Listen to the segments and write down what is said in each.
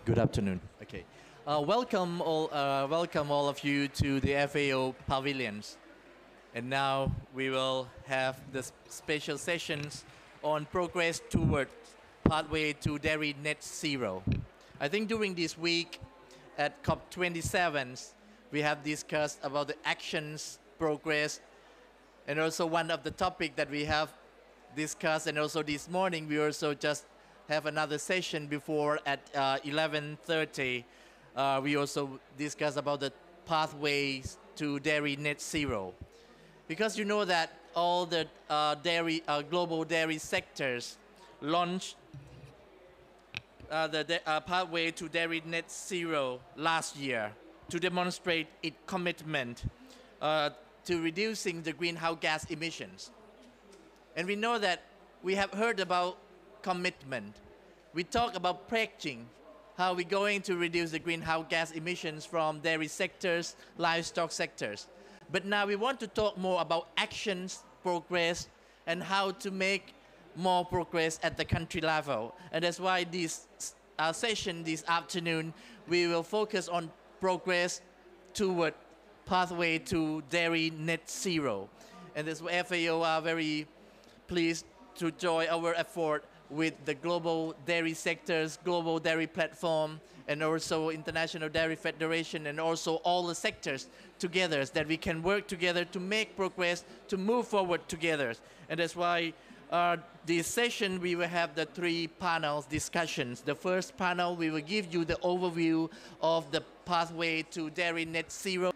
Good afternoon. Okay. Welcome all of you to the FAO pavilions. And now we will have the special sessions on progress toward pathway to dairy net zero. I think during this week at COP27, we have discussed about the actions, progress, and also one of the topic that we have discussed, and also this morning we also just have another session before at 11:30. We also discuss about the pathways to dairy net zero. Because you know that all the global dairy sectors launched the pathway to dairy net zero last year to demonstrate its commitment to reducing the greenhouse gas emissions. And we know that we have heard about commitment. We talk about pledging, how we're going to reduce the greenhouse gas emissions from dairy sectors, livestock sectors. But now we want to talk more about actions, progress, and how to make more progress at the country level. And that's why this session this afternoon, we will focus on progress toward pathway to dairy net zero. And that's why FAO are very pleased to join our effort with the global dairy sectors, global dairy platform, and also International Dairy Federation, and also all the sectors together, that we can work together to make progress, to move forward together. And that's why this session we will have the three panels discussions. The first panel, we will give you the overview of the pathway to dairy net zero.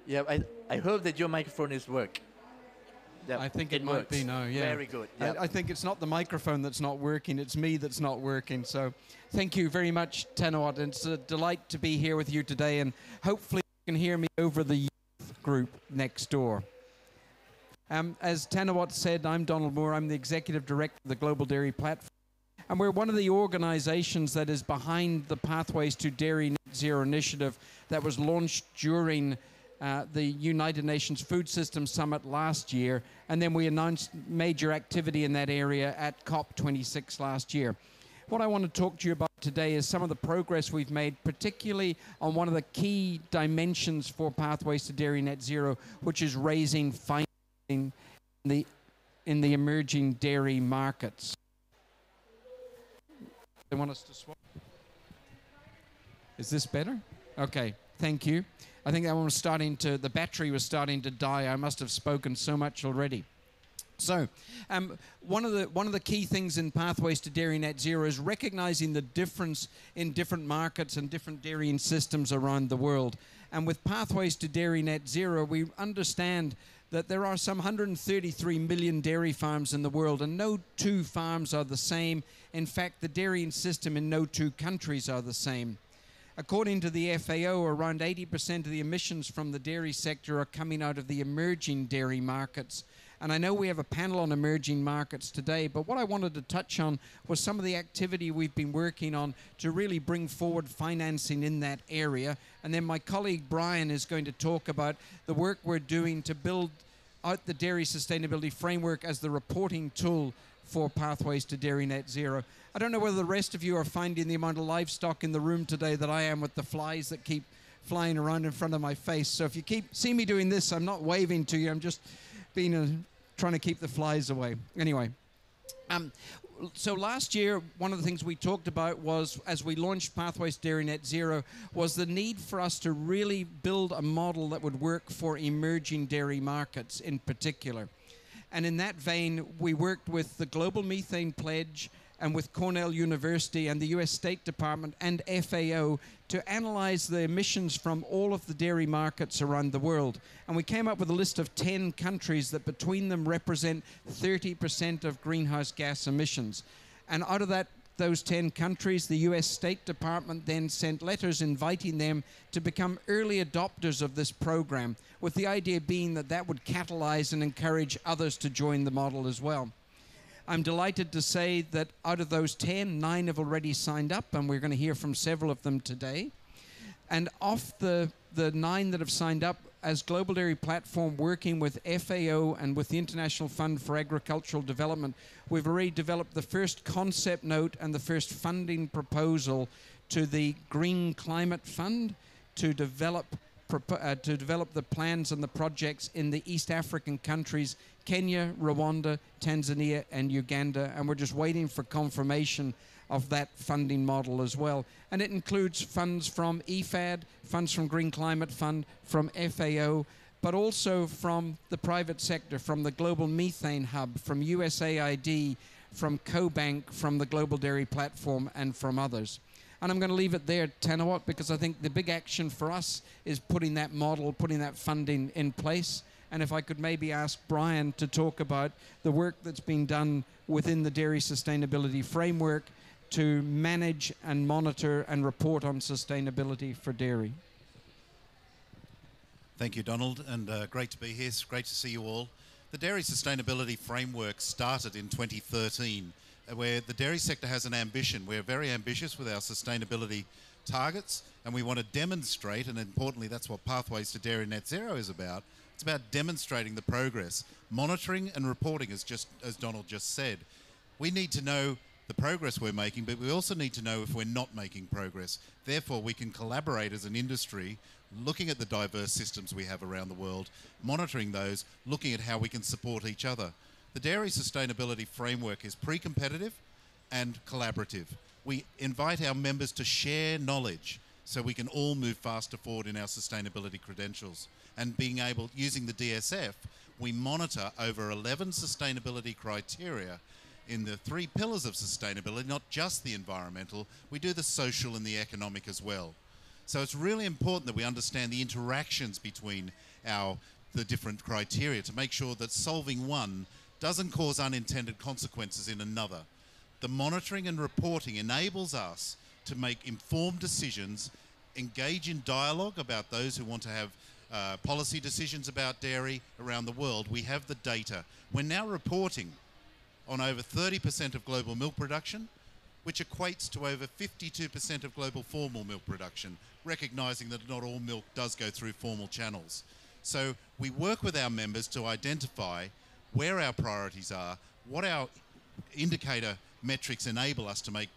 Yeah, I hope that your microphone is working. Yeah, I think it might works. be now, yeah. Very good. Yeah. I think it's not the microphone that's not working, it's me that's not working. So thank you very much, Tanawat. It's a delight to be here with you today, and hopefully you can hear me over the youth group next door. As Tanawat said, I'm Donald Moore. I'm the Executive Director of the Global Dairy Platform. And we're one of the organizations that is behind the Pathways to Dairy Net Zero initiative that was launched during the United Nations Food System Summit last year, and then we announced major activity in that area at COP26 last year. What I want to talk to you about today is some of the progress we've made, particularly on one of the key dimensions for Pathways to Dairy Net Zero, which is raising financing in the emerging dairy markets. They want us to swap? Is this better? Okay, thank you. I think that one was the battery was starting to die. I must have spoken so much already. So, one of the key things in Pathways to Dairy Net Zero is recognizing the difference in different markets and different dairying systems around the world. And with Pathways to Dairy Net Zero, we understand that there are some 133 million dairy farms in the world, and no two farms are the same. In fact, the dairying system in no two countries are the same. According to the FAO, around 80% of the emissions from the dairy sector are coming out of the emerging dairy markets. And I know we have a panel on emerging markets today, but what I wanted to touch on was some of the activity we've been working on to really bring forward financing in that area. And then my colleague Brian is going to talk about the work we're doing to build out the dairy sustainability framework as the reporting tool for Pathways to Dairy Net Zero. I don't know whether the rest of you are finding the amount of livestock in the room today that I am, with the flies that keep flying around in front of my face. So if you see me doing this, I'm not waving to you, I'm just trying to keep the flies away. Anyway, so last year, one of the things we talked about was, as we launched Pathways to Dairy Net Zero, was the need for us to really build a model that would work for emerging dairy markets in particular. And in that vein, we worked with the Global Methane Pledge and with Cornell University and the US State Department and FAO to analyze the emissions from all of the dairy markets around the world. And we came up with a list of 10 countries that between them represent 30% of greenhouse gas emissions. And out of those 10 countries, the US State Department then sent letters inviting them to become early adopters of this program, with the idea being that that would catalyze and encourage others to join the model as well. I'm delighted to say that out of those 10, 9 have already signed up, and we're going to hear from several of them today. And of the 9 that have signed up, as Global Dairy Platform, working with FAO and with the International Fund for Agricultural Development, we've already developed the first concept note and the first funding proposal to the Green Climate Fund to develop the plans and the projects in the East African countries, Kenya, Rwanda, Tanzania, and Uganda, and we're just waiting for confirmation of that funding model as well. And it includes funds from EFAD, funds from Green Climate Fund, from FAO, but also from the private sector, from the Global Methane Hub, from USAID, from CoBank, from the Global Dairy Platform, and from others. And I'm going to leave it there, Tanawat, because I think the big action for us is putting that model, putting that funding in place. And if I could maybe ask Brian to talk about the work that's being done within the Dairy Sustainability Framework to manage and monitor and report on sustainability for dairy. Thank you, Donald, and great to be here. It's great to see you all. The Dairy Sustainability Framework started in 2013, where the dairy sector has an ambition. We're very ambitious with our sustainability targets, and we want to demonstrate, and importantly, that's what Pathways to Dairy Net Zero is about. It's about demonstrating the progress, monitoring and reporting, as Donald just said. We need to know the progress we're making, but we also need to know if we're not making progress. Therefore, we can collaborate as an industry, looking at the diverse systems we have around the world, monitoring those, looking at how we can support each other. The Dairy Sustainability Framework is pre-competitive and collaborative. We invite our members to share knowledge so we can all move faster forward in our sustainability credentials. And using the DSF, we monitor over 11 sustainability criteria in the 3 pillars of sustainability, not just the environmental. We do the social and the economic as well. So it's really important that we understand the interactions between the different criteria to make sure that solving one doesn't cause unintended consequences in another. The monitoring and reporting enables us to make informed decisions, engage in dialogue about those who want to have policy decisions about dairy around the world. We have the data. We're now reporting on over 30% of global milk production, which equates to over 52% of global formal milk production, recognizing that not all milk does go through formal channels. So we work with our members to identify where our priorities are, what our indicator metrics enable us to make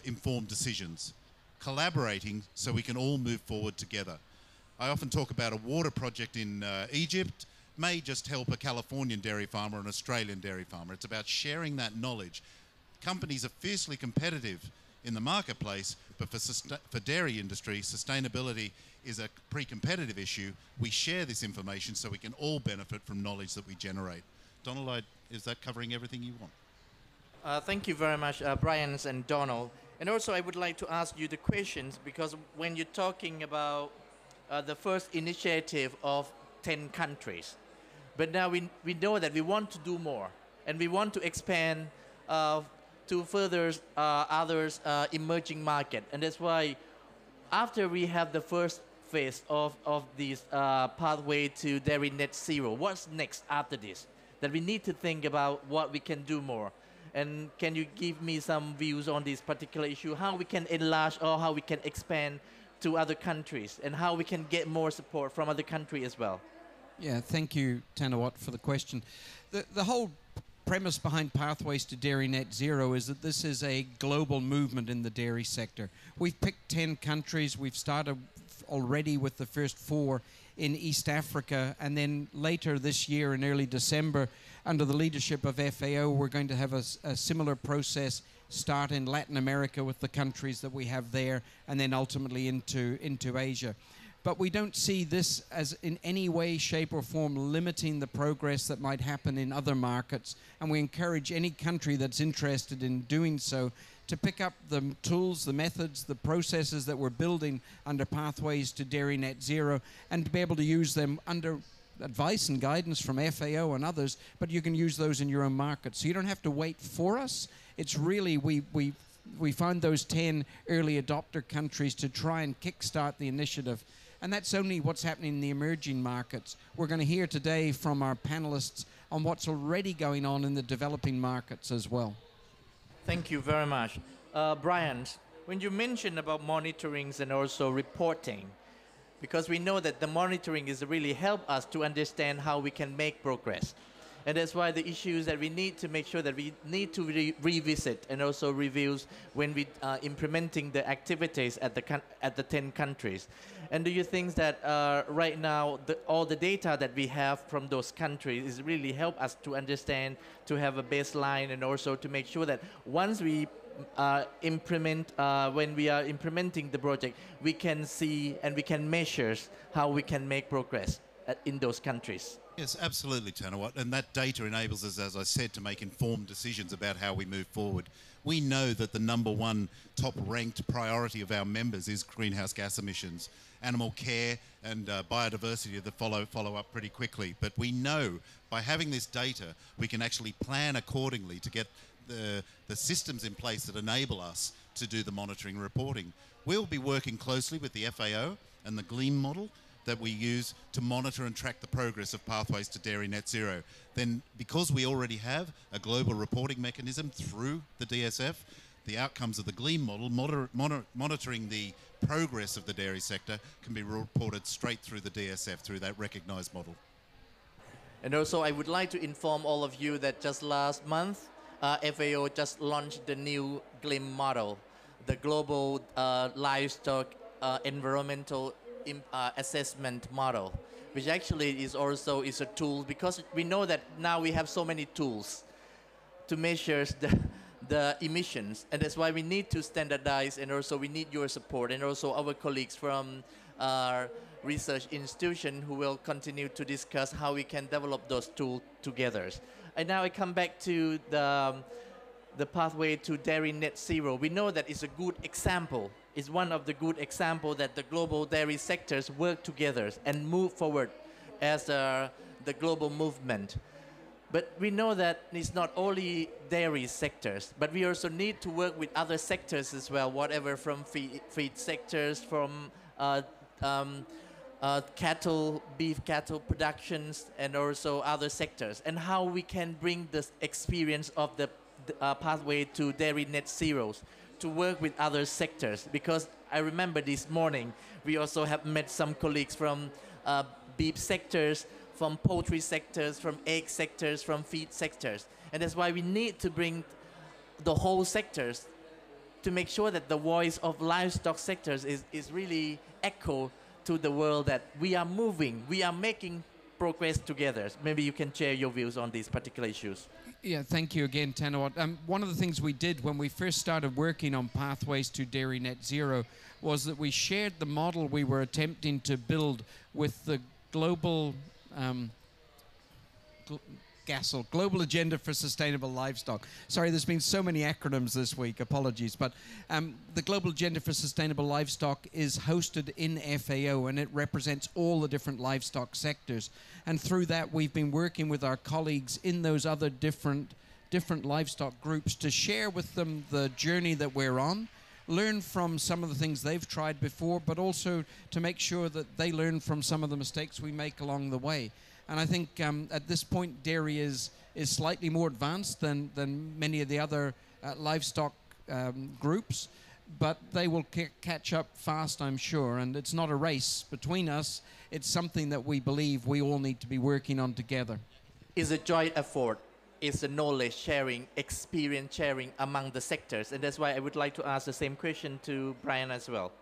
informed decisions, collaborating so we can all move forward together. I often talk about a water project in Egypt may just help a Californian dairy farmer or an Australian dairy farmer. It's about sharing that knowledge. Companies are fiercely competitive in the marketplace, but for dairy industry, sustainability is a pre-competitive issue. We share this information so we can all benefit from knowledge that we generate. Donald, is that covering everything you want? Thank you very much, Brian and Donald. And also I would like to ask you the questions, because when you're talking about the first initiative of 10 countries, but now we know that we want to do more, and we want to expand to further others emerging market. And that's why after we have the first phase of this pathway to dairy net zero, what's next after this? That we need to think about what we can do more. And can you give me some views on this particular issue, how we can enlarge or how we can expand to other countries, and how we can get more support from other countries as well? Yeah, thank you, Tanawat, for the question. The whole premise behind Pathways to Dairy Net Zero is that this is a global movement in the dairy sector. We've picked 10 countries. We've started already with the first 4 in East Africa, and then later this year in early December, under the leadership of FAO, we're going to have a similar process start in Latin America with the countries that we have there, and then ultimately into Asia. But we don't see this as in any way, shape or form limiting the progress that might happen in other markets. And we encourage any country that's interested in doing so to pick up the tools, the methods, the processes that we're building under Pathways to Dairy Net Zero, and to be able to use them under advice and guidance from FAO and others, but you can use those in your own market. So you don't have to wait for us. It's really, we found those 10 early adopter countries to try and kickstart the initiative. And that's only what's happening in the emerging markets. We're going to hear today from our panelists on what's already going on in the developing markets as well. Thank you very much. Brian, when you mentioned about monitorings and also reporting, because we know that the monitoring is really help us to understand how we can make progress. And that's why the issues that we need to make sure that we need to revisit and also reviews when we implementing the activities at the 10 countries. And do you think that right now all the data that we have from those countries is really help us to understand, to have a baseline, and also to make sure that once we when we are implementing the project, we can see and we can measure how we can make progress in those countries? Yes, absolutely, Tanawat. And that data enables us, as I said, to make informed decisions about how we move forward. We know that the number one top-ranked priority of our members is greenhouse gas emissions. Animal care and biodiversity that follow up pretty quickly. But we know by having this data, we can actually plan accordingly to get the systems in place that enable us to do the monitoring and reporting. We'll be working closely with the FAO and the GLEAM model that we use to monitor and track the progress of Pathways to Dairy Net Zero. Then, because we already have a global reporting mechanism through the DSF, the outcomes of the GLEAM model, monitoring the progress of the dairy sector, can be reported straight through the DSF, through that recognised model. And also, I would like to inform all of you that just last month, FAO just launched the new GLEAM model, the Global Livestock Environmental Assessment Model, which actually is also a tool, because we know that now we have so many tools to measure the emissions, and that's why we need to standardize, and also we need your support, and also our colleagues from our research institution who will continue to discuss how we can develop those tools together. And now I come back to the pathway to dairy net zero. We know that it's a good example. It's one of the good examples that the global dairy sectors work together and move forward as the global movement. But we know that it's not only dairy sectors, but we also need to work with other sectors as well, whatever from feed sectors, from beef cattle productions, and also other sectors, and how we can bring this experience of the pathway to dairy net zeros to work with other sectors. Because I remember this morning, we also have met some colleagues from beef sectors, from poultry sectors, from egg sectors, from feed sectors. And that's why we need to bring the whole sectors to make sure that the voice of livestock sectors is really echo to the world, that we are moving, we are making progress together. Maybe you can share your views on these particular issues. Yeah, thank you again, Tanawat. One of the things we did when we first started working on Pathways to Dairy Net Zero was that we shared the model we were attempting to build with the global Global Agenda for Sustainable Livestock. Sorry, there's been so many acronyms this week, apologies. But the Global Agenda for Sustainable Livestock is hosted in FAO, and it represents all the different livestock sectors. And through that, we've been working with our colleagues in those other different livestock groups to share with them the journey that we're on, learn from some of the things they've tried before, but also to make sure that they learn from some of the mistakes we make along the way. And I think at this point, dairy is slightly more advanced than many of the other livestock groups, but they will catch up fast, I'm sure. And it's not a race between us. It's something that we believe we all need to be working on together. It's a joint effort. It's a knowledge sharing, experience sharing among the sectors. And that's why I would like to ask the same question to Brian as well.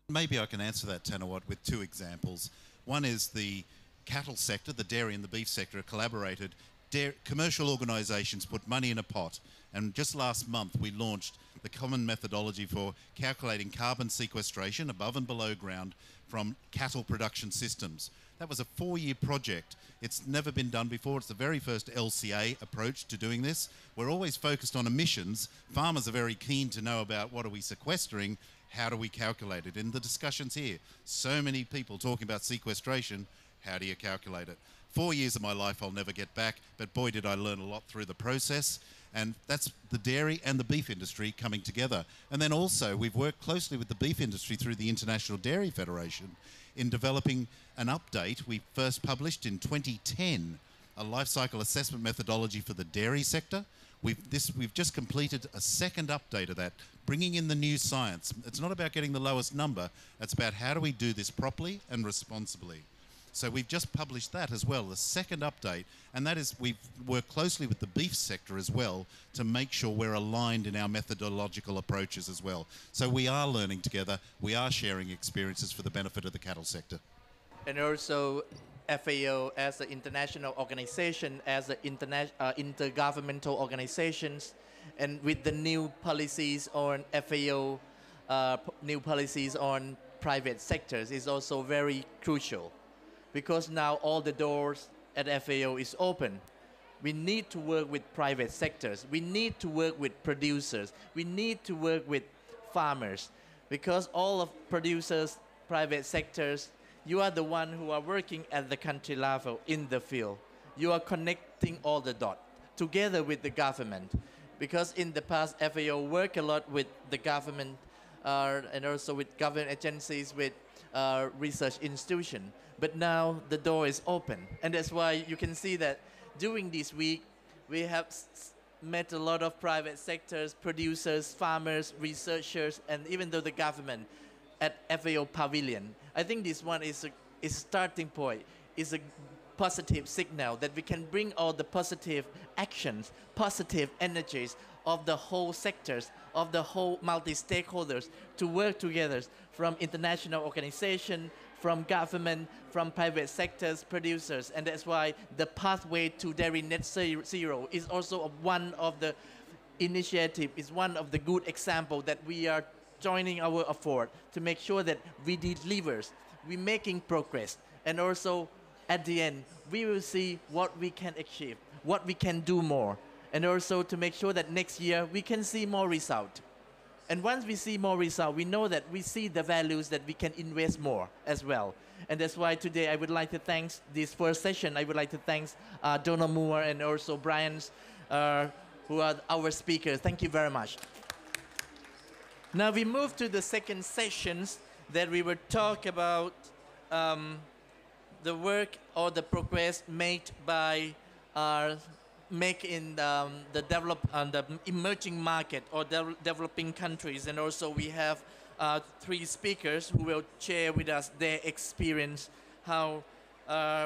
Maybe I can answer that, Tanawat, with two examples. One is the cattle sector, the dairy and the beef sector, have collaborated. Commercial organisations put money in a pot, and just last month we launched the common methodology for calculating carbon sequestration above and below ground from cattle production systems. That was a 4-year project. It's never been done before. It's the very first LCA approach to doing this. We're always focused on emissions. Farmers are very keen to know about what are we sequestering, how do we calculate it. In the discussions here, so many people talking about sequestration. How do you calculate it? 4 years of my life I'll never get back, but boy did I learn a lot through the process. And that's the dairy and the beef industry coming together. And then also we've worked closely with the beef industry through the International Dairy Federation in developing an update. We first published in 2010 a life cycle assessment methodology for the dairy sector. We've just completed a second update of that, bringing in the new science. It's not about getting the lowest number. It's about how do we do this properly and responsibly. So we've just published that as well, the second update, and that is we've worked closely with the beef sector as well to make sure we're aligned in our methodological approaches as well. So we are learning together, we are sharing experiences for the benefit of the cattle sector. And also FAO as an international organization, as an intergovernmental organizations, and with the new policies on FAO, new policies on private sectors is also very crucial. Because now all the doors at FAO is open. We need to work with private sectors. We need to work with producers. We need to work with farmers. Because all of producers, private sectors, you are the one who are working at the country level in the field. You are connecting all the dots together with the government. Because in the past, FAO worked a lot with the government and also with government agencies, with research institutions. But now the door is open. And that's why you can see that during this week, we have met a lot of private sectors, producers, farmers, researchers, and even though the government at FAO Pavilion. I think this one is a starting point, is a positive signal that we can bring all the positive actions, positive energies of the whole sectors, of the whole multi-stakeholders to work together from international organizations, from government, from private sectors, producers. And that's why the pathway to dairy net zero is also one of the initiative, is one of the good example that we are joining our effort to make sure that we deliver, we're making progress. And also at the end, we will see what we can achieve, what we can do more. And also to make sure that next year we can see more result. And once we see more result, we know that we see the values that we can invest more as well. And that's why today I would like to thank this first session. I would like to thank Donald Moore and also Brian, who are our speakers. Thank you very much. Now we move to the second sessions that we will talk about the work or the progress made by make in the emerging market or developing countries. And also we have 3 speakers who will share with us their experience, how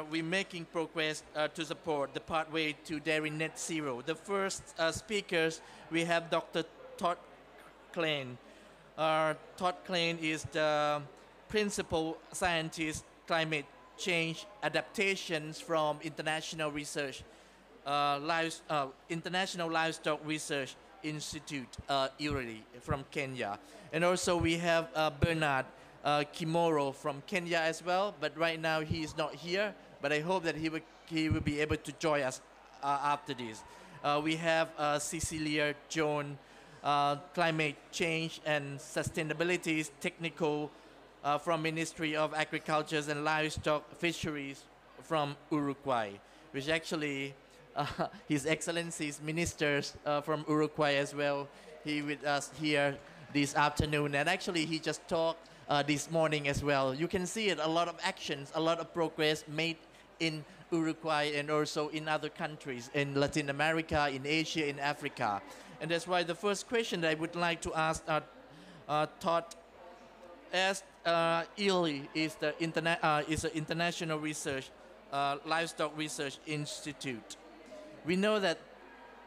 we're making progress to support the pathway to dairy net zero. The first speakers, we have Dr. Todd Klein. Todd Klein is the principal scientist, climate change adaptations from International Research International Livestock Research Institute, IRRI, from Kenya. And also we have Bernard Kimoro from Kenya as well, but right now he is not here, but I hope that he will be able to join us after this. We have Cecilia Jones, Climate Change and Sustainability Technical from Ministry of Agriculture and Livestock Fisheries from Uruguay, which actually His Excellency's ministers from Uruguay as well. He with us here this afternoon, and actually he just talked this morning as well. You can see it, a lot of actions, a lot of progress made in Uruguay and also in other countries, in Latin America, in Asia, in Africa. And that's why the first question that I would like to ask Todd, as IRRI is an international research, livestock research institute. We know that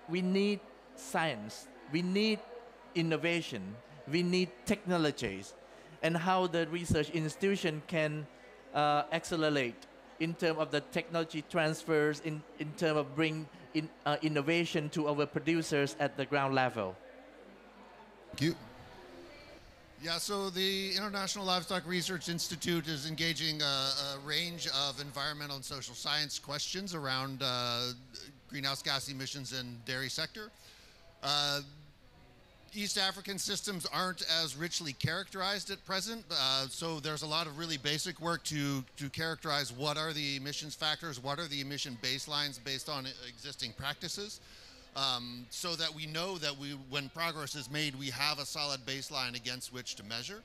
we need science, we need innovation, we need technologies, and how the research institution can accelerate in terms of the technology transfers, in terms of bring innovation to our producers at the ground level. Thank you. Yeah, so the International Livestock Research Institute is engaging a range of environmental and social science questions around greenhouse gas emissions in dairy sector. East African systems aren't as richly characterized at present, so there's a lot of really basic work to characterize what are the emissions factors, what are the emission baselines based on existing practices, so that we know that when progress is made, we have a solid baseline against which to measure.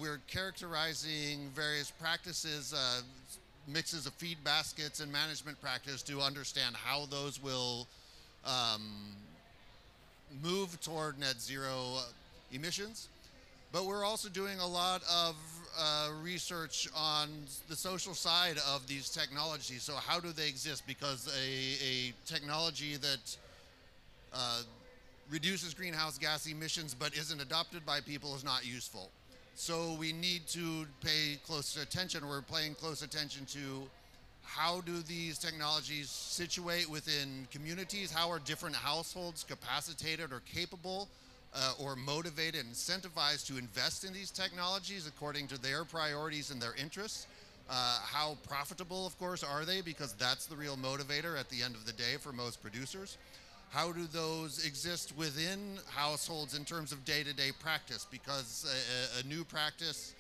We're characterizing various practices, mixes of feed baskets and management practice to understand how those will move toward net zero emissions. But we're also doing a lot of research on the social side of these technologies. So how do they exist? Because a technology that reduces greenhouse gas emissions but isn't adopted by people is not useful. So we need to pay close attention. We're paying close attention to how do these technologies situate within communities? How are different households capacitated or capable or motivated and incentivized to invest in these technologies according to their priorities and their interests? How profitable, of course, are they? Because that's the real motivator at the end of the day for most producers. How do those exist within households in terms of day-to-day practice? Because a new practice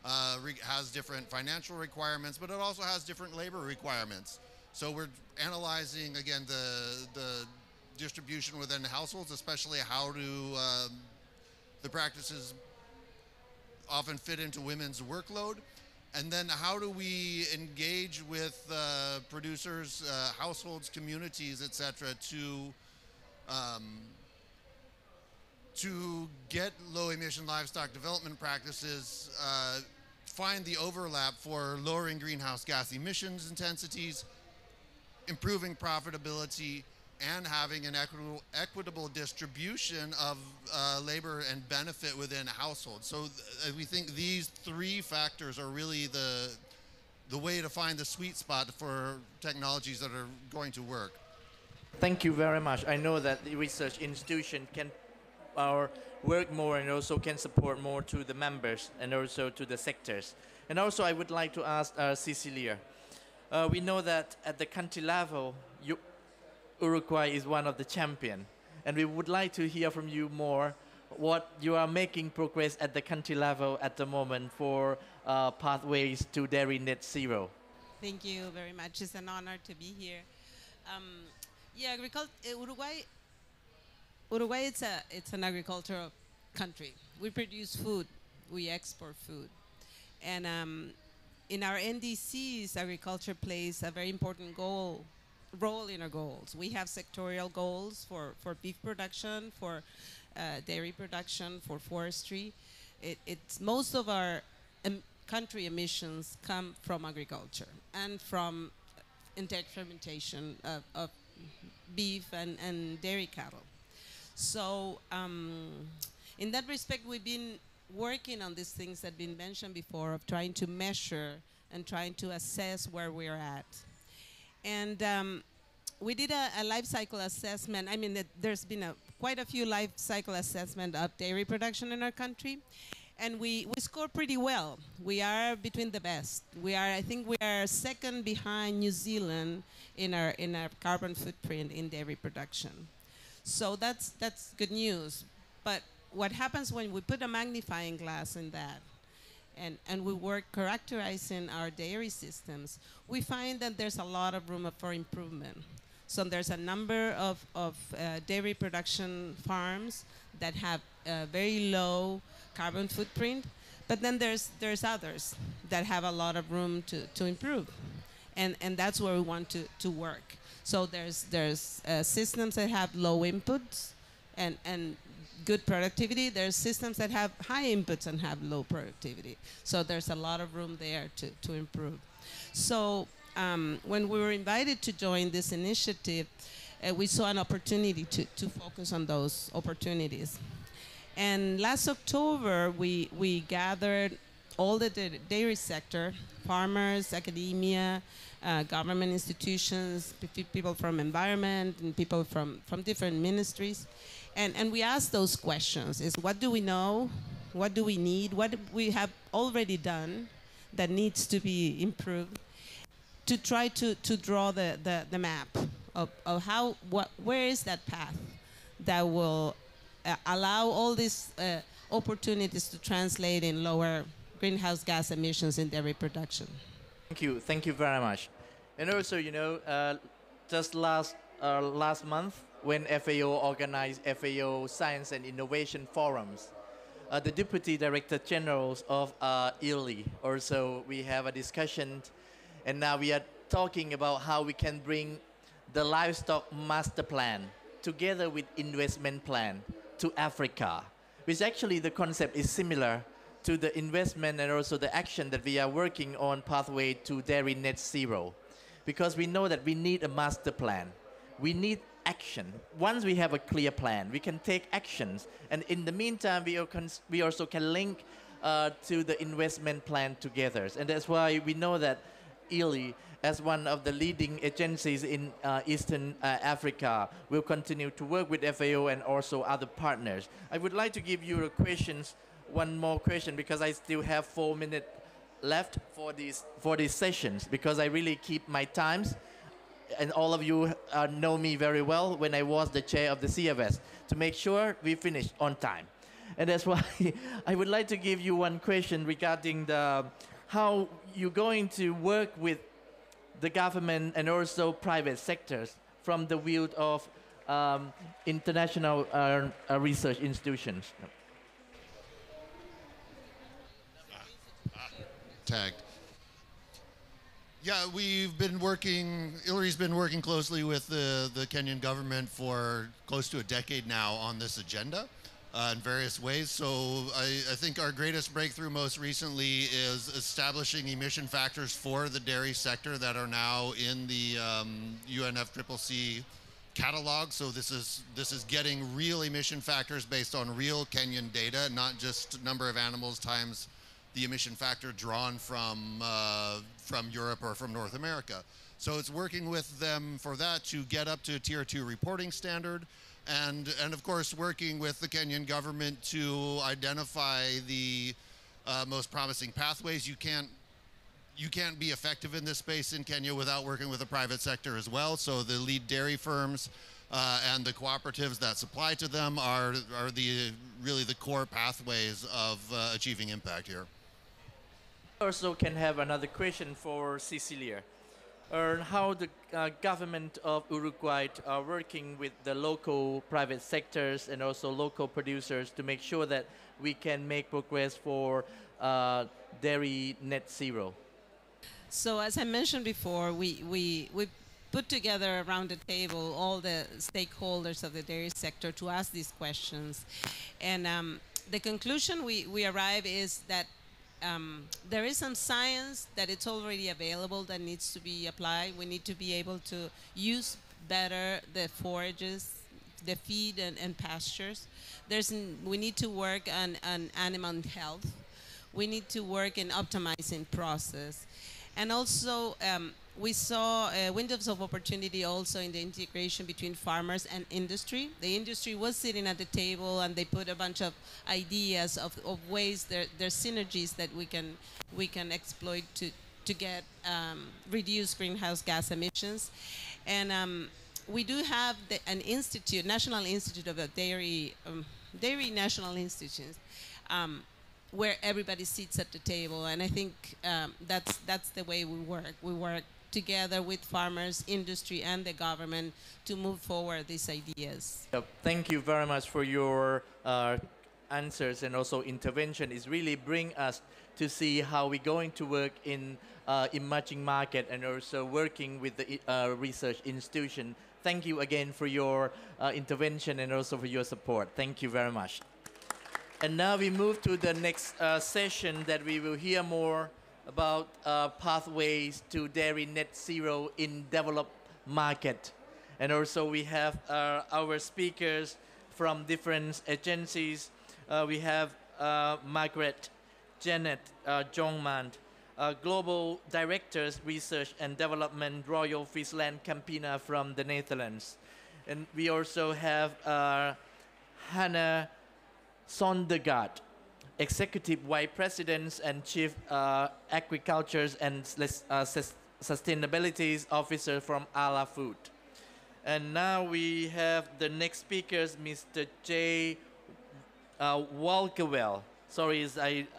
has different financial requirements, but it also has different labor requirements. So we're analyzing, again, the distribution within households, especially how do the practices often fit into women's workload. And then how do we engage with producers, households, communities, et cetera, to get low emission livestock development practices, find the overlap for lowering greenhouse gas emissions intensities, improving profitability, and having an equitable distribution of labor and benefit within households. So we think these three factors are really the way to find the sweet spot for technologies that are going to work. Thank you very much. I know that the research institution can work more and also can support more to the members and also to the sectors. And also I would like to ask Cecilia, we know that at the country level, Uruguay is one of the champions, and we would like to hear from you more what you are making progress at the country level at the moment for pathways to dairy net zero. Thank you very much. It's an honor to be here. Yeah, Uruguay it's an agricultural country. We produce food, we export food, and in our NDCs, agriculture plays a very important role in our goals. We have sectorial goals for beef production, for dairy production, for forestry. It's most of our country emissions come from agriculture and from intense fermentation of beef and dairy cattle. So in that respect, we've been working on these things that have been mentioned before, of trying to measure and trying to assess where we're at. And we did a life cycle assessment. I mean, there's been quite a few life cycle assessment of dairy production in our country. And we score pretty well. We are between the best. I think we are second behind New Zealand in our carbon footprint in dairy production. So that's good news. But what happens when we put a magnifying glass in that and we work characterizing our dairy systems, we find that there's a lot of room for improvement. So there's a number of dairy production farms that have very low carbon footprint, but then there's others that have a lot of room to improve, and that's where we want to work. So there's systems that have low inputs and good productivity. There's systems that have high inputs and have low productivity. So there's a lot of room there to improve. So when we were invited to join this initiative, we saw an opportunity to focus on those opportunities. And last October, we gathered all the dairy sector, farmers, academia, government institutions, people from environment, and people from different ministries. And we asked those questions, is what do we know? What do we need? What we have already done that needs to be improved, to try to draw the map of where is that path that will allow all these opportunities to translate in lower greenhouse gas emissions in dairy production. Thank you very much. And also, just last month, when FAO organized FAO Science and Innovation Forums, the Deputy Director Generals of ILI, also we have a discussion, and now we are talking about how we can bring the livestock master plan together with investment plan to Africa, which actually the concept is similar to the investment and also the action that we are working on pathway to dairy net zero. Because we know that we need a master plan. We need action. Once we have a clear plan, we can take actions. And in the meantime, we also can link to the investment plan together. And that's why we know that ILI, as one of the leading agencies in Eastern Africa, will continue to work with FAO and also other partners. I would like to give you one more question, because I still have 4 minutes left for these sessions, because I really keep my times. And all of you know me very well when I was the chair of the CFS, to make sure we finish on time. And that's why I would like to give you one question regarding how you're going to work with the government and also private sectors from the view of international research institutions. Tagged. Yeah, Hillary's been working closely with the Kenyan government for close to a decade now on this agenda in various ways. So I think our greatest breakthrough most recently is establishing emission factors for the dairy sector that are now in the UNFCCC catalog. So this is getting real emission factors based on real Kenyan data, not just number of animals times the emission factor drawn from Europe or from North America. So it's working with them for that to get up to a Tier 2 reporting standard, and of course working with the Kenyan government to identify the most promising pathways. You can't be effective in this space in Kenya without working with the private sector as well. So the lead dairy firms and the cooperatives that supply to them are really the core pathways of achieving impact here. Also can have another question for Cecilia. How the government of Uruguay are working with the local private sectors and also local producers to make sure that we can make progress for dairy net zero. So as I mentioned before, we put together around the table all the stakeholders of the dairy sector to ask these questions. And the conclusion we arrive is that there is some science that it's already available that needs to be applied. We need to be able to use better the forages, the feed and pastures. We need to work on animal health. We need to work in optimizing process. And also, we saw windows of opportunity also in the integration between farmers and industry. The industry was sitting at the table and they put a bunch of ideas of ways, there's synergies that we can exploit to get reduced greenhouse gas emissions. And we do have an institute, National Institute of the Dairy National Institute, where everybody sits at the table, and I think that's the way we work. We work together with farmers, industry, and the government to move forward these ideas. Thank you very much for your answers and also intervention. Is really bring us to see how we're going to work in emerging market and also working with the research institution. Thank you again for your intervention and also for your support. Thank you very much. And now we move to the next session that we will hear more about pathways to dairy net zero in developed market. And also we have our speakers from different agencies. We have Margaret Janet Jongman, Global Directors Research and Development, Royal Friesland Campina from the Netherlands. And we also have Hannah Sondergaard, Executive Vice President and Chief Agriculture and Sustainability Officer from Ala Food. And now we have the next speakers, Mr. Jay Walkerwell. Sorry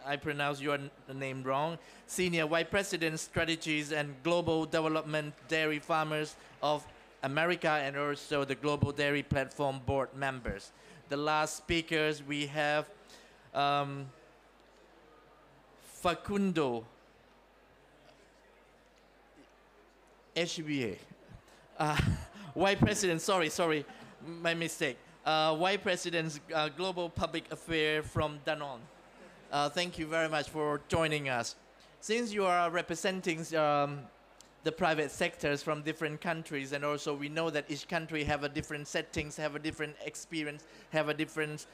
I pronounced your name wrong. Senior Vice President Strategies and Global Development Dairy Farmers of America and also the Global Dairy Platform Board members. The last speakers we have Facundo HBA, Vice President, sorry, My mistake. Vice President, Global Public Affairs from Danone. Thank you very much for joining us. Since you are representing the private sectors from different countries, and also we know that each country have a different settings, have a different experience, have a different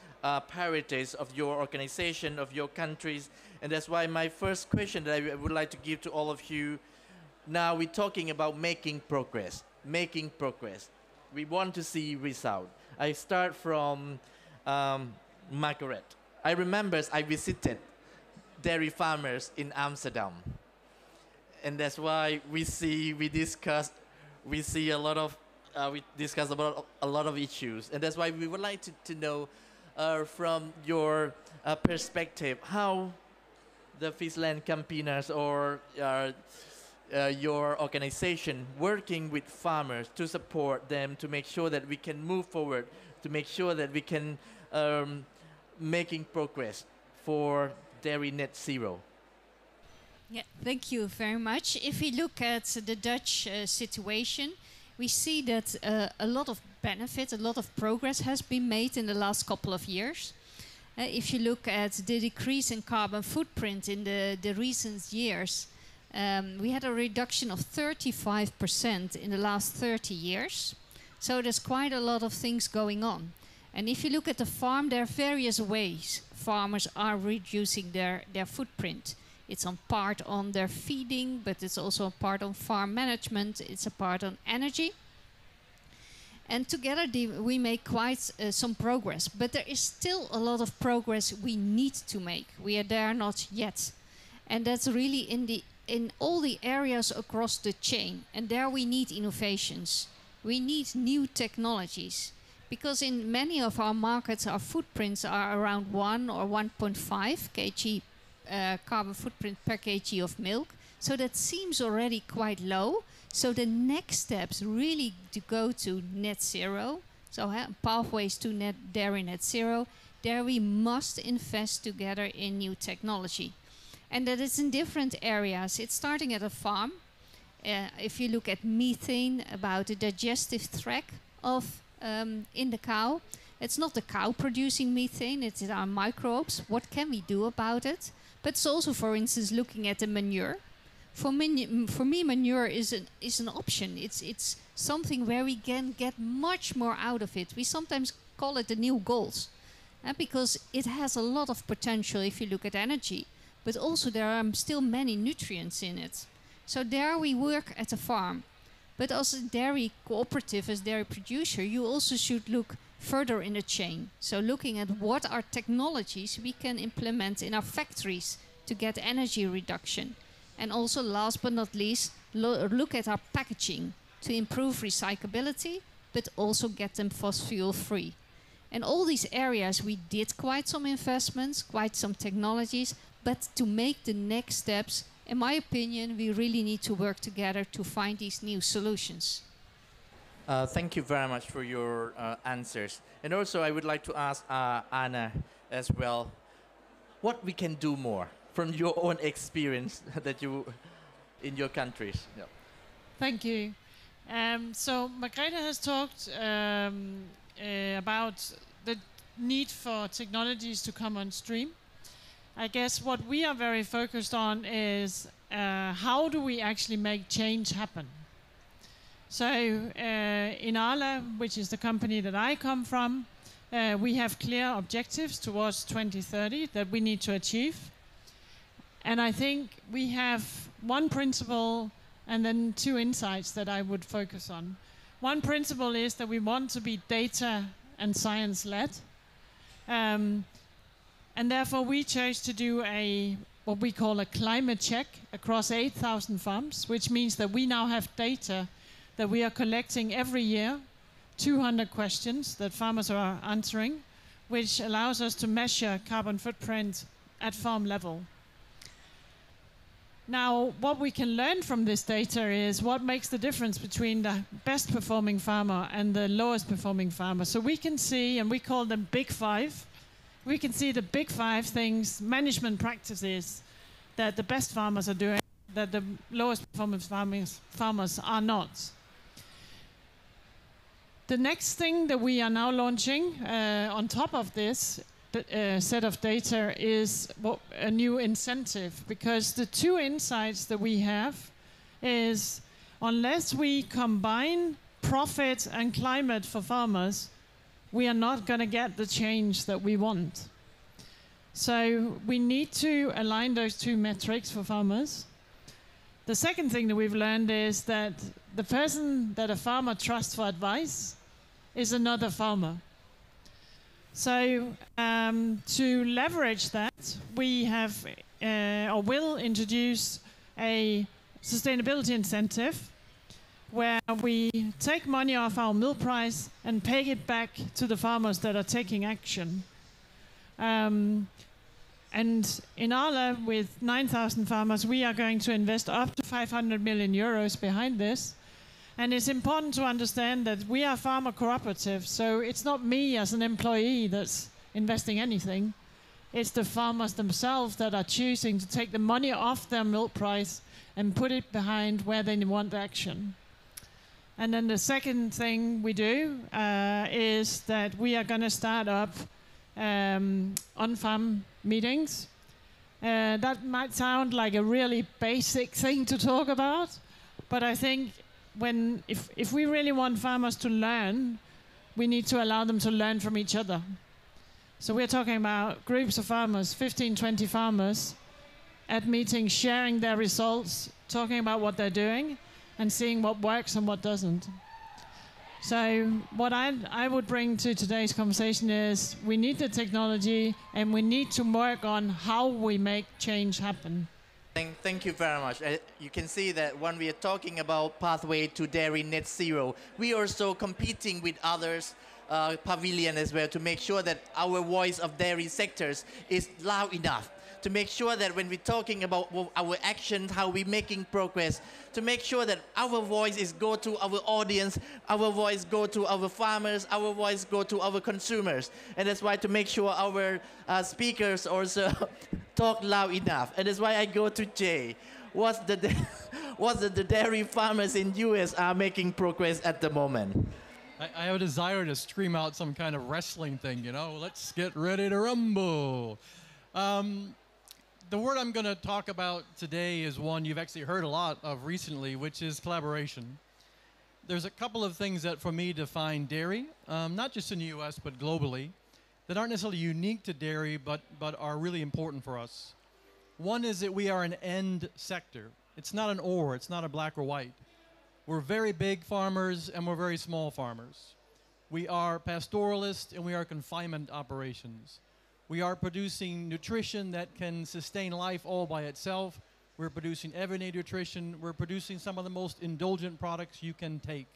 priorities of your organization, of your countries, and that's why my first question that I would like to give to all of you, now we're talking about making progress, making progress. We want to see result. I start from Margaret. I remember I visited dairy farmers in Amsterdam. And that's why we discuss about a lot of issues, and that's why we would like to know from your perspective how the Fishland campaigners or your organization working with farmers to support them to make sure that we can move forward, to make sure that we can making progress for dairy net zero. Yeah, thank you very much. If we look at the Dutch situation, we see that a lot of benefit, a lot of progress has been made in the last couple of years. If you look at the decrease in carbon footprint in the recent years, we had a reduction of 35% in the last 30 years. So there's quite a lot of things going on. And if you look at the farm, there are various ways farmers are reducing their footprint. It's on part on their feeding, but it's also a part on farm management. It's a part on energy. And together we make quite some progress. But there is still a lot of progress we need to make. We are there not yet. And that's really in all the areas across the chain. And there we need innovations. We need new technologies. Because in many of our markets, our footprints are around 1 or 1.5 kg carbon footprint per kg of milk. So that seems already quite low. So the next steps really to go to net zero. So pathways to dairy net zero. There we must invest together in new technology. And that is in different areas. It's starting at a farm. If you look at methane, about the digestive tract of in the cow. It's not the cow producing methane, it's our microbes. What can we do about it? But it's also, for instance, looking at the manure. For me, manure is an option. It's something where we can get much more out of it. We sometimes call it the new gold, because it has a lot of potential if you look at energy. But also there are still many nutrients in it. So there we work at a farm. But as a dairy cooperative, as dairy producer, you also should look further in the chain. So looking at what are technologies we can implement in our factories to get energy reduction. And also last but not least, look at our packaging to improve recyclability, but also get them fossil fuel free. And all these areas we did quite some investments, quite some technologies, but to make the next steps, in my opinion, we really need to work together to find these new solutions. Thank you very much for your answers. And also I would like to ask Anna as well, what we can do more from your own experience that you in your countries. Yeah. Thank you. So Margrethe has talked about the need for technologies to come on stream. I guess what we are very focused on is how do we actually make change happen? So in Arla, which is the company that I come from, we have clear objectives towards 2030 that we need to achieve. And I think we have one principle and then two insights that I would focus on. One principle is that we want to be data and science-led. And therefore we chose to do what we call a climate check across 8,000 farms, which means that we now have data that we are collecting every year, 200 questions that farmers are answering, which allows us to measure carbon footprint at farm level. Now, what we can learn from this data is what makes the difference between the best performing farmer and the lowest performing farmer. So we can see, and we call them big five, we can see the big five things, management practices that the best farmers are doing, that the lowest performance farmers are not. The next thing that we are now launching on top of this set of data is a new incentive, because the two insights that we have is unless we combine profit and climate for farmers, we are not going to get the change that we want. So we need to align those two metrics for farmers. The second thing that we've learned is that the person that a farmer trusts for advice is another farmer. So to leverage that, we have or will introduce a sustainability incentive where we take money off our milk price and pay it back to the farmers that are taking action. And in Arla, with 9,000 farmers, we are going to invest up to 500 million euros behind this. And it's important to understand that we are farmer cooperatives, so it's not me as an employee that's investing anything. It's the farmers themselves that are choosing to take the money off their milk price and put it behind where they want action. And then the second thing we do is that we are going to start up on-farm meetings. That might sound like a really basic thing to talk about, but I think if we really want farmers to learn, we need to allow them to learn from each other. So we're talking about groups of farmers, 15, 20 farmers, at meetings, sharing their results, talking about what they're doing, and seeing what works and what doesn't. So what I would bring to today's conversation is we need the technology, and we need to work on how we make change happen. Thank you very much. You can see that when we are talking about pathway to dairy net zero, we are also competing with others pavilion as well to make sure that our voice of dairy sectors is loud enough, to make sure that when we're talking about our actions, how we're making progress, to make sure that our voice is go to our audience, our voice go to our farmers, our voice go to our consumers. And that's why to make sure our speakers also talk loud enough. And that's why I go to Jay. What's the dairy farmers in US are making progress at the moment? I have a desire to scream out some kind of wrestling thing, you know, let's get ready to rumble. The word I'm going to talk about today is one you've actually heard a lot of recently, which is collaboration. There's a couple of things that, for me, define dairy, not just in the US, but globally, that aren't necessarily unique to dairy, but are really important for us. One is that we are an end sector. It's not an or, it's not a black or white. We're very big farmers and we're very small farmers. We are pastoralists and we are confinement operations. We are producing nutrition that can sustain life all by itself. We're producing everyday nutrition. We're producing some of the most indulgent products you can take.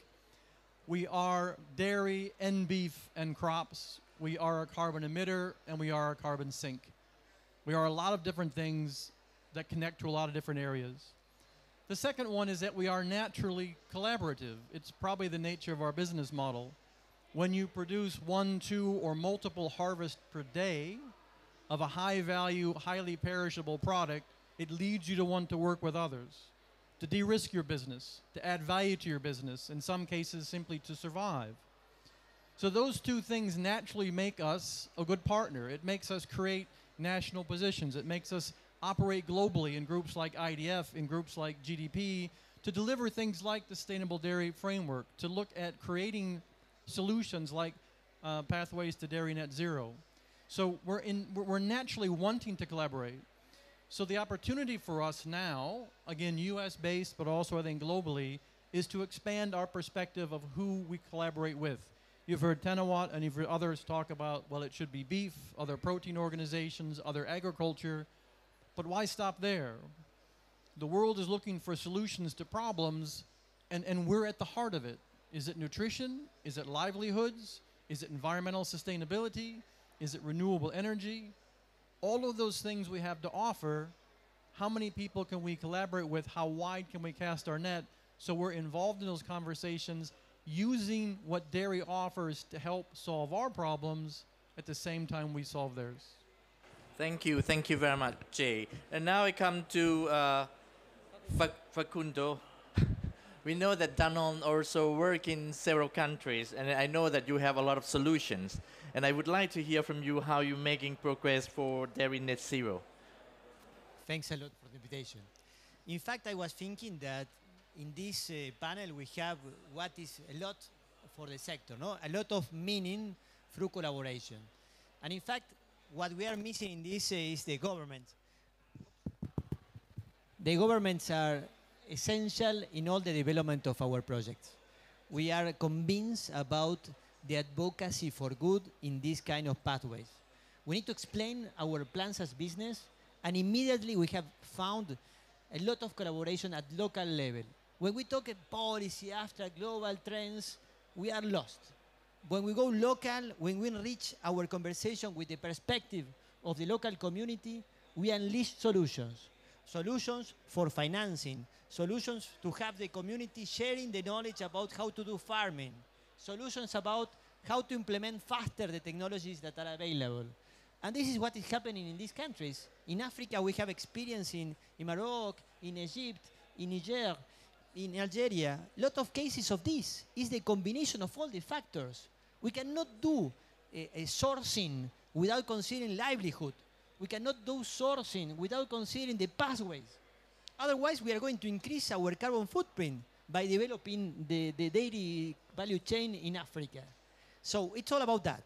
We are dairy and beef and crops. We are a carbon emitter and we are a carbon sink. We are a lot of different things that connect to a lot of different areas. The second one is that we are naturally collaborative. It's probably the nature of our business model. When you produce 1, 2, or multiple harvests per day of a high value, highly perishable product, it leads you to want to work with others, to de-risk your business, to add value to your business, in some cases simply to survive. So those two things naturally make us a good partner. It makes us create national positions. It makes us operate globally in groups like IDF, in groups like GDP, to deliver things like the Sustainable Dairy Framework, to look at creating solutions like pathways to dairy net zero. So we're naturally wanting to collaborate. So the opportunity for us now, again, US-based, but also I think globally, is to expand our perspective of who we collaborate with. You've heard Tenawat and you've heard others talk about, well, it should be beef, other protein organizations, other agriculture. But why stop there? The world is looking for solutions to problems, and we're at the heart of it. Is it nutrition? Is it livelihoods? Is it environmental sustainability? Is it renewable energy? All of those things we have to offer. How many people can we collaborate with? How wide can we cast our net? So we're involved in those conversations, using what dairy offers to help solve our problems at the same time we solve theirs. Thank you very much, Jay. And now I come to Facundo. We know that Danone also work in several countries, and I know that you have a lot of solutions. And I would like to hear from you how you're making progress for dairy net zero. Thanks a lot for the invitation. In fact, I was thinking that in this panel we have what is a lot for the sector, no? A lot of meaning through collaboration. And in fact, what we are missing in this is the government. The governments are essential in all the development of our projects. We are convinced about the advocacy for good in these kind of pathways. We need to explain our plans as business, and immediately we have found a lot of collaboration at local level. When we talk about policy after global trends, we are lost. When we go local, when we enrich our conversation with the perspective of the local community, we unleash solutions. Solutions for financing, solutions to have the community sharing the knowledge about how to do farming, solutions about how to implement faster the technologies that are available. And this is what is happening in these countries. In Africa, we have experience in Morocco, in Egypt, in Niger, in Algeria. A lot of cases of this is the combination of all the factors. We cannot do a sourcing without considering livelihood. We cannot do sourcing without considering the pathways. Otherwise, we are going to increase our carbon footprint by developing the dairy value chain in Africa. So it's all about that.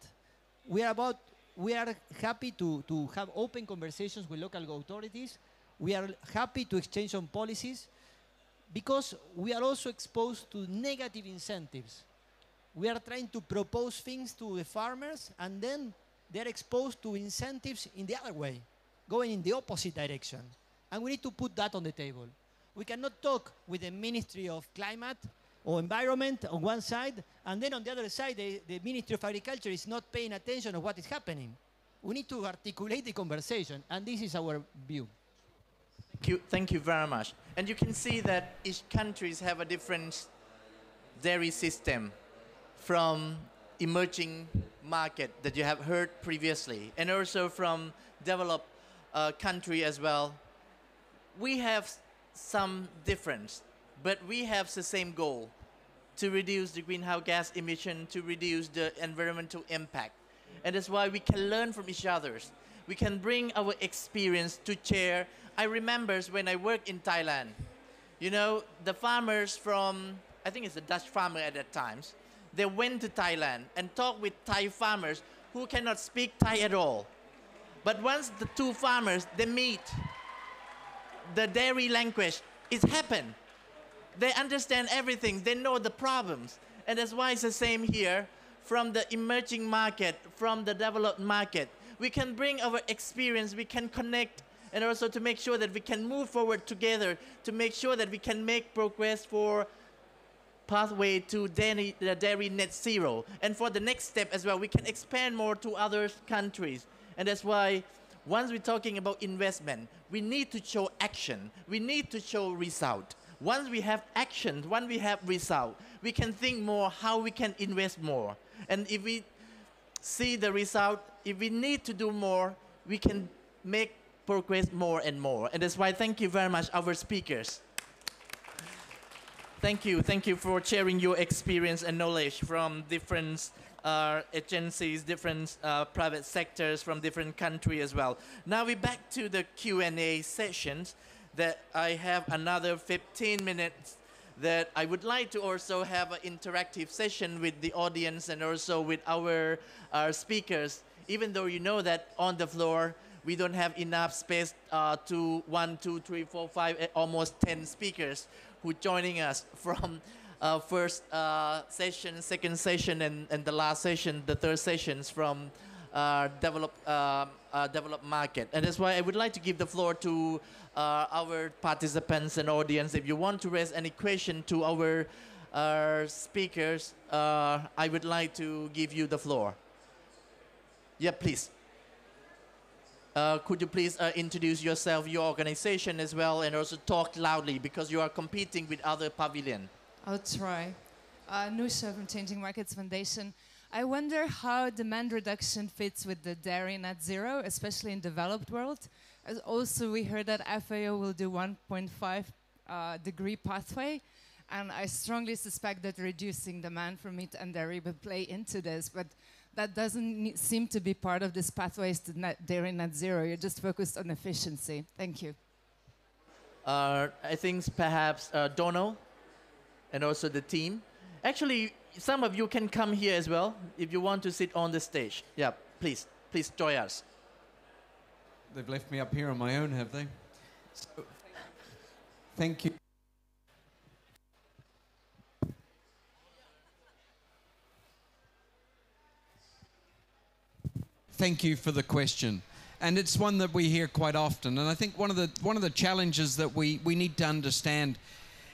We are happy to have open conversations with local authorities. We are happy to exchange on policies because we are also exposed to negative incentives. We are trying to propose things to the farmers, and then they're exposed to incentives in the other way, going in the opposite direction. And we need to put that on the table. We cannot talk with the Ministry of Climate or Environment on one side, and then on the other side, the Ministry of Agriculture is not paying attention to what is happening. We need to articulate the conversation, and this is our view. Thank you very much. And you can see that each countries have a different dairy system from emerging market that you have heard previously, and also from developed country as well. We have some difference, but we have the same goal: to reduce the greenhouse gas emission, to reduce the environmental impact. And that's why we can learn from each other. We can bring our experience to share. I remember when I worked in Thailand, you know, the farmers from, I think it's a Dutch farmer at that time, they went to Thailand and talked with Thai farmers who cannot speak Thai at all. But once the two farmers, they meet, the dairy language, it happened. They understand everything, they know the problems. And that's why it's the same here. From the emerging market, from the developed market, we can bring our experience, we can connect, and also to make sure that we can move forward together, to make sure that we can make progress for pathway to the dairy net zero. And for the next step as well, we can expand more to other countries. And that's why once we're talking about investment, we need to show action. We need to show result. Once we have action, once we have result, we can think more how we can invest more. And if we see the result, if we need to do more, we can make progress more and more. And that's why thank you very much, our speakers. Thank you for sharing your experience and knowledge from different agencies, different private sectors from different countries as well. Now we're back to the Q&A sessions that I have another 15 minutes that I would like to also have an interactive session with the audience and also with our speakers, even though you know that on the floor we don't have enough space to 1, 2, 3, 4, 5, almost 10 speakers who joining us from first session, second session, and the last session, the third sessions from developed market. And that's why I would like to give the floor to our participants and audience. If you want to raise any question to our speakers, I would like to give you the floor. Yeah, please. Could you please introduce yourself, your organization as well, and also talk loudly because you are competing with other pavilion. I'll try. Nusa from Changing Markets Foundation. I wonder how demand reduction fits with the dairy net zero, especially in developed world. Also, we heard that FAO will do 1.5 degree pathway. And I strongly suspect that reducing demand for meat and dairy will play into this, but that doesn't seem to be part of this pathways to dairy net zero. You're just focused on efficiency. Thank you. I think perhaps Donald and also the team. Actually, some of you can come here as well if you want to sit on the stage. Yeah, please join us. They've left me up here on my own, have they? So, thank you. Thank you for the question. And it's one that we hear quite often. And I think one of the challenges that we need to understand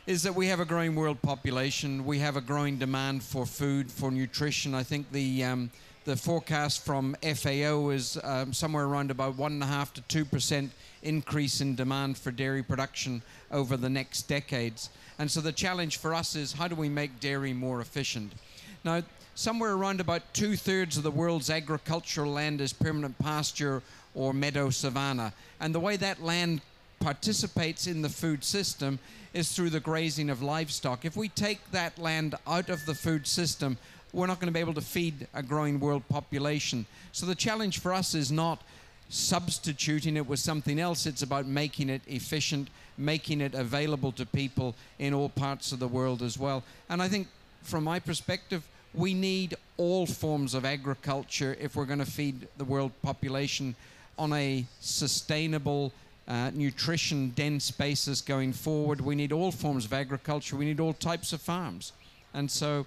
is that we have a growing world population. We have a growing demand for food, for nutrition. I think the forecast from FAO is somewhere around about 1.5 to 2% increase in demand for dairy production over the next decades. And so the challenge for us is, how do we make dairy more efficient? Now, somewhere around about 2/3 of the world's agricultural land is permanent pasture or meadow savanna. And the way that land participates in the food system is through the grazing of livestock. If we take that land out of the food system, we're not going to be able to feed a growing world population. So the challenge for us is not substituting it with something else. It's about making it efficient, making it available to people in all parts of the world as well. And I think from my perspective, we need all forms of agriculture if we're going to feed the world population on a sustainable, nutrition-dense basis going forward. We need all forms of agriculture. We need all types of farms. And so,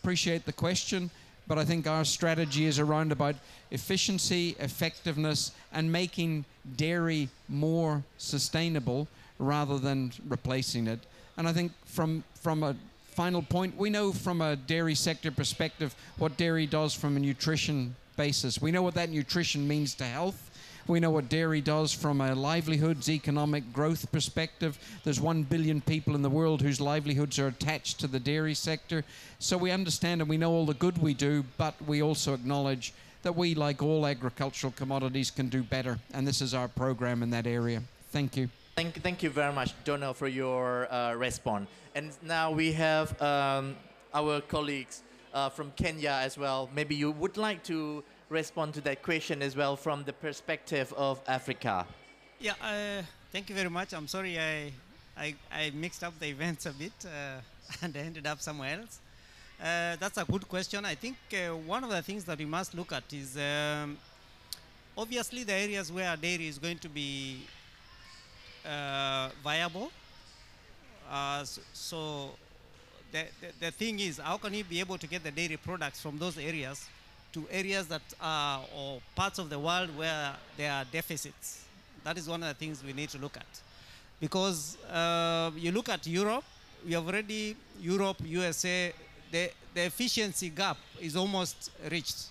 appreciate the question, but I think our strategy is around about efficiency, effectiveness, and making dairy more sustainable rather than replacing it. And I think from a final point, we know from a dairy sector perspective what dairy does from a nutrition basis. We know what that nutrition means to health. We know what dairy does from a livelihoods, economic growth perspective. There's 1 billion people in the world whose livelihoods are attached to the dairy sector. So we understand and we know all the good we do, but we also acknowledge that we, like all agricultural commodities, can do better. And this is our program in that area. Thank you. Thank you very much, Donald, for your response. And now we have our colleagues from Kenya as well. Maybe you would like to respond to that question as well from the perspective of Africa. Yeah, thank you very much. I'm sorry I mixed up the events a bit and I ended up somewhere else. That's a good question. I think one of the things that we must look at is obviously the areas where dairy is going to be viable. So the thing is, how can you be able to get the dairy products from those areas to areas that are, or parts of the world where there are deficits? That is one of the things we need to look at. Because you look at Europe, we have already, Europe, USA, the efficiency gap is almost reached.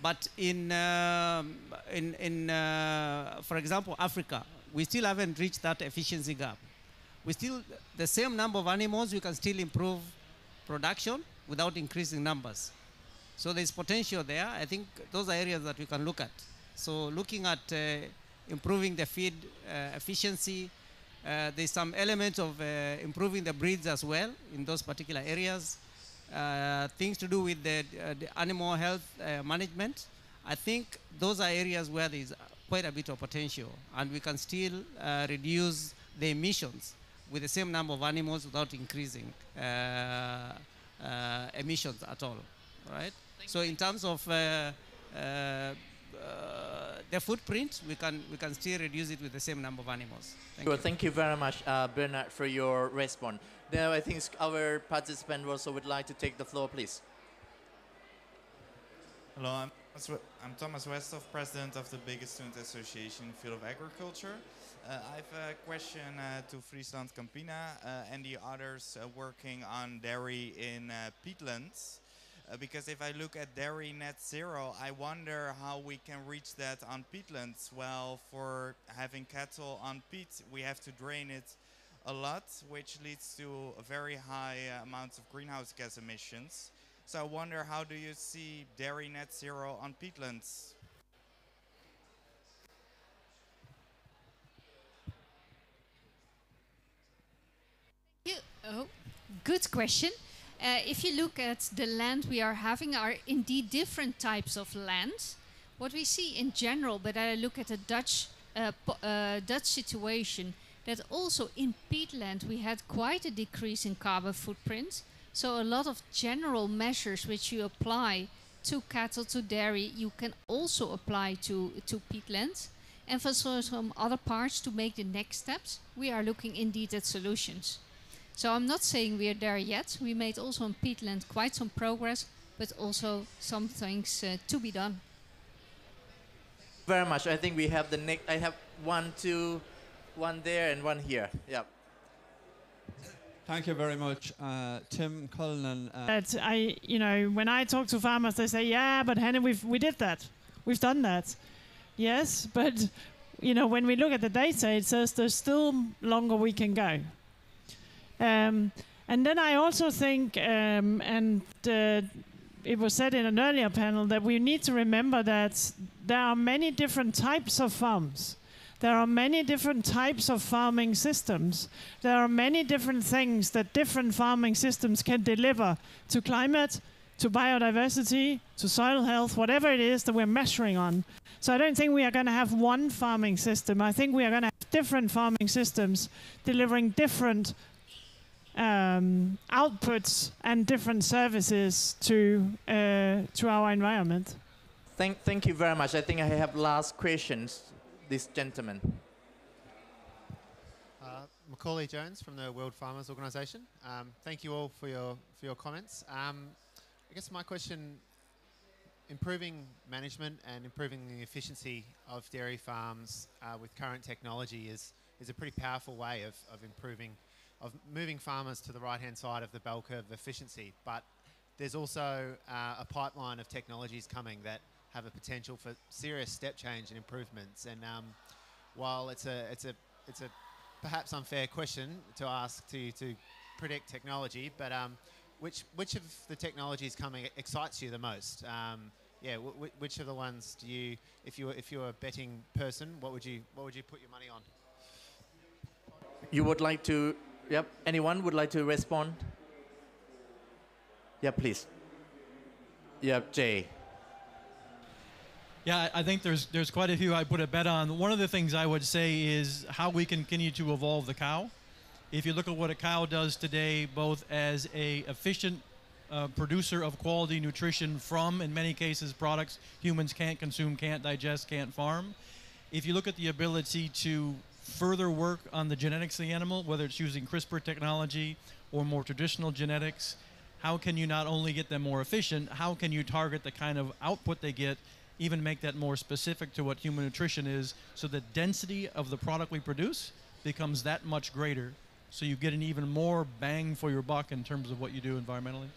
But for example, Africa, we still haven't reached that efficiency gap. We still, the same number of animals, we can still improve production without increasing numbers. So there's potential there. I think those are areas that we can look at. So looking at improving the feed efficiency, there's some elements of improving the breeds as well in those particular areas. Things to do with the animal health management. I think those are areas where there's quite a bit of potential, and we can still reduce the emissions with the same number of animals without increasing emissions at all. Right? So in terms of the footprint, we can still reduce it with the same number of animals. Thank you very much, Bernard, for your response. Now I think our participant also would like to take the floor, please. Hello, I'm Thomas Westhoff, President of the biggest student association in the field of agriculture. I have a question to Friesland Campina and the others working on dairy in peatlands. Because if I look at dairy net zero, I wonder how we can reach that on peatlands. Well, for having cattle on peat, we have to drain it a lot, which leads to a very high amounts of greenhouse gas emissions. So I wonder, how do you see dairy net zero on peatlands? Good question. If you look at the land we are having, are indeed different types of land. What we see in general, but I look at the Dutch situation, that also in peatland we had quite a decrease in carbon footprint. So a lot of general measures which you apply to cattle, to dairy, you can also apply to peatland. And for some other parts to make the next steps, we are looking indeed at solutions. So I'm not saying we are there yet. We made also in peatland quite some progress, but also some things to be done. Very much. I think we have the next. I have one there and one here. Yeah. Thank you very much, Tim Cullinan. That when I talk to farmers, they say, "Yeah, but Henny, we did that. We've done that." Yes, but when we look at the data, it says there's still longer we can go. And then I also think, it was said in an earlier panel, that we need to remember that there are many different types of farms. There are many different types of farming systems. There are many different things that different farming systems can deliver to climate, to biodiversity, to soil health, whatever it is that we're measuring on. So I don't think we are going to have one farming system. I think we are going to have different farming systems delivering different outputs and different services to our environment. Thank you very much. I think I have last questions. This gentleman. Macaulay Jones from the World Farmers Organization. Thank you all for your comments. I guess my question, improving management and improving the efficiency of dairy farms with current technology is a pretty powerful way of moving farmers to the right-hand side of the bell curve of efficiency. But there's also a pipeline of technologies coming that have a potential for serious step change and improvements. And while it's a perhaps unfair question to ask to predict technology, but which of the technologies coming excites you the most? Which of the ones do you, if you're a betting person, what would you put your money on? You would like to? Yep. Anyone would like to respond? Yeah, please. Yeah, Jay. Yeah, I think there's quite a few I put a bet on. One of the things I would say is how we continue to evolve the cow. If you look at what a cow does today, both as a efficient producer of quality nutrition from, in many cases, products humans can't consume, can't digest, can't farm. If you look at the ability to further work on the genetics of the animal, whether it's using CRISPR technology or more traditional genetics, how can you not only get them more efficient, how can you target the kind of output they get, even make that more specific to what human nutrition is, so the density of the product we produce becomes that much greater, so you get an even more bang for your buck in terms of what you do environmentally.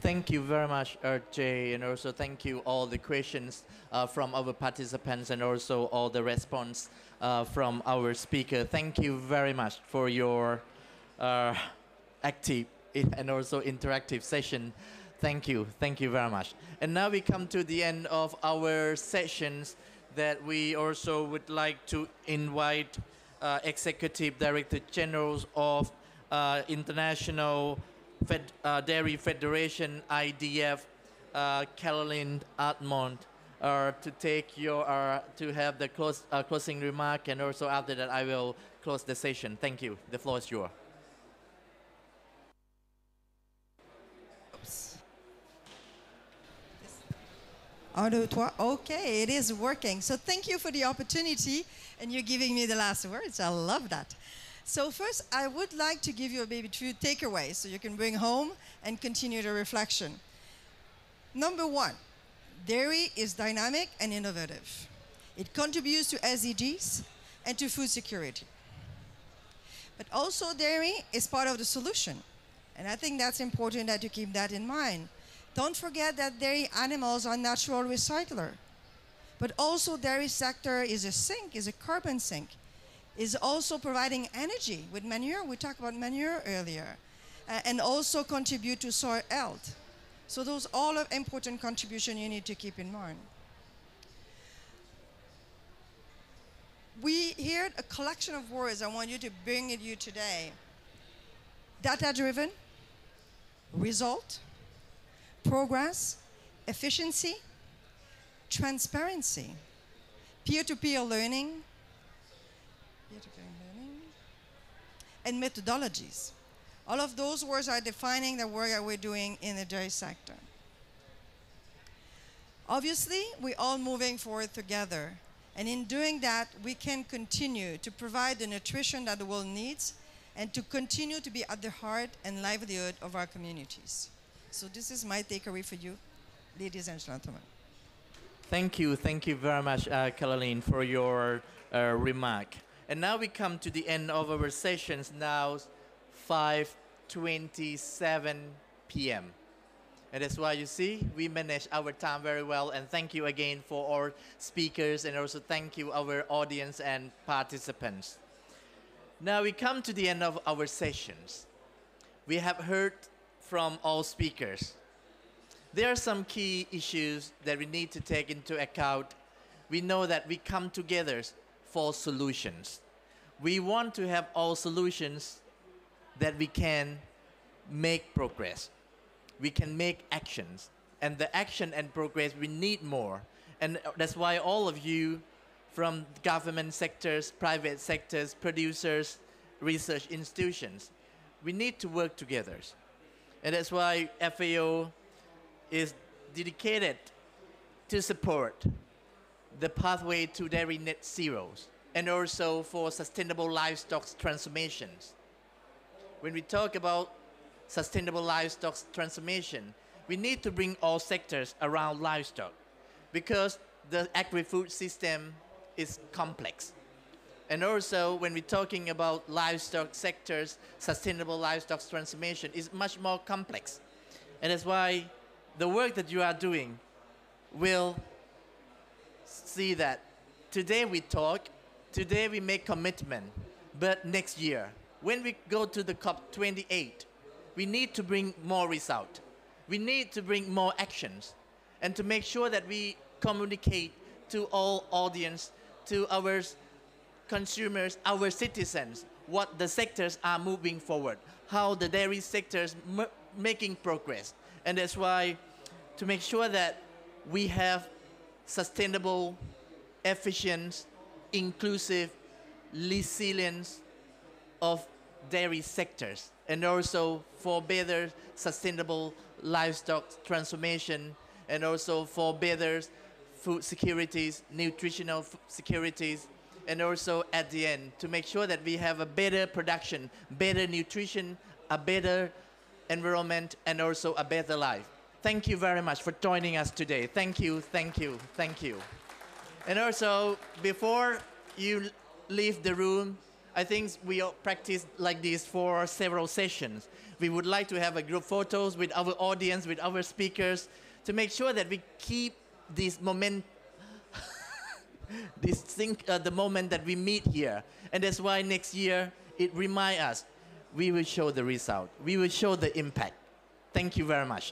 Thank you very much, Jay, and also thank you all the questions from our participants and also all the response from our speaker. Thank you very much for your active and also interactive session. Thank you very much. And now we come to the end of our sessions that we also would like to invite Executive Director Generals of International Dairy Federation, IDF, Caroline Artmont, to take to have the closing remark, and also after that I will close the session. Thank you. The floor is yours. Un, deux, trois. Okay, it is working. So thank you for the opportunity, and you're giving me the last words. I love that. So first, I would like to give you a maybe 2 takeaways so you can bring home and continue the reflection. Number 1, dairy is dynamic and innovative. It contributes to SDGs and to food security. But also dairy is part of the solution. And I think that's important that you keep that in mind. Don't forget that dairy animals are natural recycler. But also dairy sector is a sink, is a carbon sink. Is also providing energy with manure. We talked about manure earlier. And also contribute to soil health. So those all are important contributions you need to keep in mind. We heard a collection of words I want you to bring with you today. data-driven, result, progress, efficiency, transparency, peer-to-peer learning, and methodologies. All of those words are defining the work that we're doing in the dairy sector. Obviously, we're all moving forward together. And in doing that, we can continue to provide the nutrition that the world needs and to continue to be at the heart and livelihood of our communities. So this is my takeaway for you, ladies and gentlemen. Thank you very much, Caroline, for your remark. And now we come to the end of our sessions, now 5:27 p.m. And that's why you see, we manage our time very well. And thank you again for our speakers, and also thank you our audience and participants. Now we come to the end of our sessions. We have heard from all speakers. There are some key issues that we need to take into account. We know that we come together for solutions. We want to have all solutions that we can make progress. We can make actions. And the action and progress, we need more. And that's why all of you from government sectors, private sectors, producers, research institutions, we need to work together. And that's why FAO is dedicated to support the pathway to dairy net zeros and also for sustainable livestock transformations. When we talk about sustainable livestock transformation, we need to bring all sectors around livestock because the agri-food system is complex. And also when we're talking about livestock sectors, sustainable livestock transformation is much more complex. And that's why the work that you are doing will see that today we talk, today we make commitment, but next year, when we go to the COP28, we need to bring more result. We need to bring more actions and to make sure that we communicate to all audience, to our consumers, our citizens, what the sectors are moving forward, how the dairy sectors making progress. And that's why to make sure that we have sustainable, efficient, inclusive, resilience of dairy sectors, and also for better sustainable livestock transformation, and also for better food securities, nutritional securities, and also at the end to make sure that we have a better production, better nutrition, a better environment, and also a better life. Thank you very much for joining us today. Thank you, thank you, thank you. And also, before you leave the room, I think we all practice like this for several sessions. We would like to have a group photos with our audience, with our speakers, to make sure that we keep this moment, the moment that we meet here. And that's why next year, it reminds us, we will show the result. We will show the impact. Thank you very much.